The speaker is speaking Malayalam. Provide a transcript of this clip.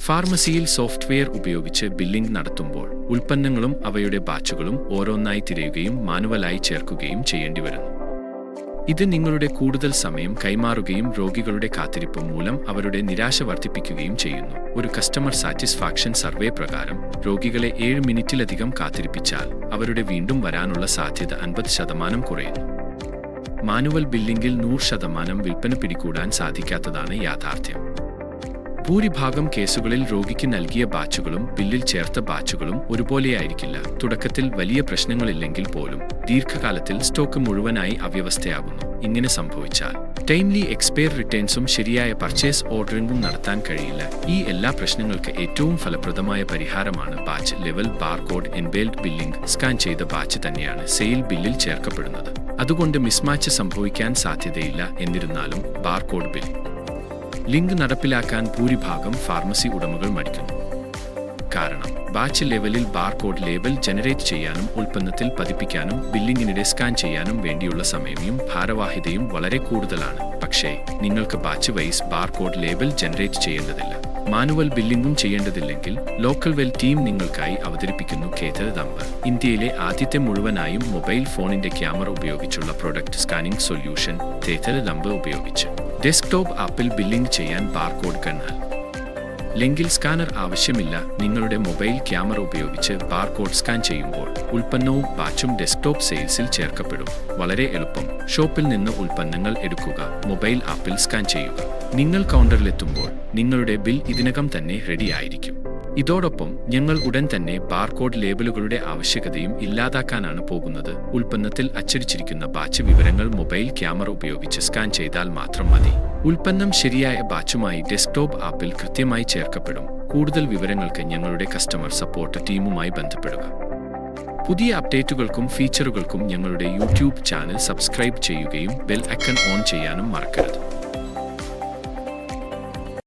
ഫാർമസിയിൽ സോഫ്റ്റ്വെയർ ഉപയോഗിച്ച് ബില്ലിംഗ് നടത്തുമ്പോൾ ഉൽപ്പന്നങ്ങളും അവയുടെ ബാച്ചുകളും ഓരോന്നായി തിരയുകയും മാനുവലായി ചേർക്കുകയും ചെയ്യേണ്ടിവരുന്നു. ഇത് നിങ്ങളുടെ കൂടുതൽ സമയം കൈമാറുകയും രോഗികളുടെ കാത്തിരിപ്പ് മൂലം അവരുടെ നിരാശ വർദ്ധിപ്പിക്കുകയും ചെയ്യുന്നു. ഒരു കസ്റ്റമർ സാറ്റിസ്ഫാക്ഷൻ സർവേ പ്രകാരം രോഗികളെ 7 മിനിറ്റിലധികം കാത്തിരിപ്പിച്ചാൽ അവരുടെ വീണ്ടും വരാനുള്ള സാധ്യത 50% കുറയുന്നു. മാനുവൽ ബില്ലിംഗിൽ 100% വിൽപ്പന പിടികൂടാൻ സാധിക്കാത്തതാണ് യാഥാർത്ഥ്യം. ഭൂരിഭാഗം കേസുകളിൽ രോഗിക്ക് നൽകിയ ബാച്ചുകളും ബില്ലിൽ ചേർത്ത ബാച്ചുകളും ഒരുപോലെയായിരിക്കില്ല. തുടക്കത്തിൽ വലിയ പ്രശ്നങ്ങളില്ലെങ്കിൽ പോലും ദീർഘകാലത്തിൽ സ്റ്റോക്ക് മുഴുവനായി അവ്യവസ്ഥയാകുന്നു. ഇങ്ങനെ സംഭവിച്ചാൽ ടൈംലി എക്സ്പയർ റിട്ടേൺസും ശരിയായ പർച്ചേസ് ഓർഡറിംഗും നടത്താൻ കഴിയില്ല. ഈ എല്ലാ പ്രശ്നങ്ങൾക്ക് ഏറ്റവും ഫലപ്രദമായ പരിഹാരമാണ് batch level barcode enabled billing. Scan ചെയ്ത ബാച്ച് തന്നെയാണ് സെയിൽ ബില്ലിൽ ചേർക്കപ്പെടുന്നത്. അതുകൊണ്ട് മിസ്മാച്ച് സംഭവിക്കാൻ സാധ്യതയില്ല. എന്നിരുന്നാലും ബാർകോഡ് ബിൽ ലിങ്ക് നടപ്പിലാക്കാൻ ഭൂരിഭാഗം ഫാർമസി ഉടമകൾ മടിക്കുന്നു. കാരണം ബാച്ച് ലെവലിൽ ബാർകോഡ് ലേബൽ ജനറേറ്റ് ചെയ്യാനും ഉൽപ്പന്നത്തിൽ പതിപ്പിക്കാനും ബില്ലിങ്ങിനിടെ സ്കാൻ ചെയ്യാനും വേണ്ടിയുള്ള സമയവും ഭാരവാഹിതയും വളരെ കൂടുതലാണ്. പക്ഷേ നിങ്ങൾക്ക് batch wise barcode label generate ചെയ്യേണ്ടതില്ല. മാനുവൽ ബില്ലിംഗും ചെയ്യേണ്ടതില്ലെങ്കിൽ ലോക്കൽ വെൽ ടീം നിങ്ങൾക്കായി അവതരിപ്പിക്കുന്നു കേതൽ നമ്പർ. ഇന്ത്യയിലെ ആദ്യത്തെ മുഴുവനായും മൊബൈൽ ഫോണിന്റെ ക്യാമറ ഉപയോഗിച്ചുള്ള പ്രൊഡക്റ്റ് സ്കാനിംഗ് സൊല്യൂഷൻ കേതൽ നമ്പർ ഉപയോഗിച്ച് ഡെസ്ക്ടോപ്പ് ആപ്പിൽ ബില്ലിംഗ് ചെയ്യാൻ ബാർകോഡ് കണ്ടാൽ ലെങ്കിൽ സ്കാനർ ആവശ്യമില്ല. നിങ്ങളുടെ മൊബൈൽ ക്യാമറ ഉപയോഗിച്ച് ബാർകോഡ് സ്കാൻ ചെയ്യുമ്പോൾ ഉൽപ്പന്നവും ബാച്ചും ഡെസ്ക്ടോപ്പ് സെയിൽസിൽ ചേർക്കപ്പെടും. വളരെ എളുപ്പം. ഷോപ്പിൽ നിന്ന് ഉൽപ്പന്നങ്ങൾ എടുക്കുക, മൊബൈൽ ആപ്പിൽ സ്കാൻ ചെയ്യുക. നിങ്ങൾ കൗണ്ടറിലെത്തുമ്പോൾ നിങ്ങളുടെ ബിൽ ഇതിനകം തന്നെ റെഡി ആയിരിക്കും. ഇതോടൊപ്പം ഞങ്ങൾ ഉടൻ തന്നെ ബാർകോഡ് ലേബലുകളുടെ ആവശ്യകതയും ഇല്ലാതാക്കാനാണ് പോകുന്നത്. ഉൽപ്പന്നത്തിൽ അച്ചടിച്ചിരിക്കുന്ന ബാച്ച് വിവരങ്ങൾ മൊബൈൽ ക്യാമറ ഉപയോഗിച്ച് സ്കാൻ ചെയ്താൽ മാത്രം മതി. ഉൽപ്പന്നം ശരിയായ ബാച്ചുമായി ഡെസ്ക്ടോപ്പ് ആപ്പിൽ കൃത്യമായി ചേർക്കപ്പെടും. കൂടുതൽ വിവരങ്ങൾക്ക് ഞങ്ങളുടെ കസ്റ്റമർ സപ്പോർട്ട് ടീമുമായി ബന്ധപ്പെടുക. പുതിയ അപ്ഡേറ്റുകൾക്കും ഫീച്ചറുകൾക്കും ഞങ്ങളുടെ യൂട്യൂബ് ചാനൽ സബ്സ്ക്രൈബ് ചെയ്യുകയും ബെൽ ഐക്കൺ ഓൺ ചെയ്യാനും മറക്കരുത്.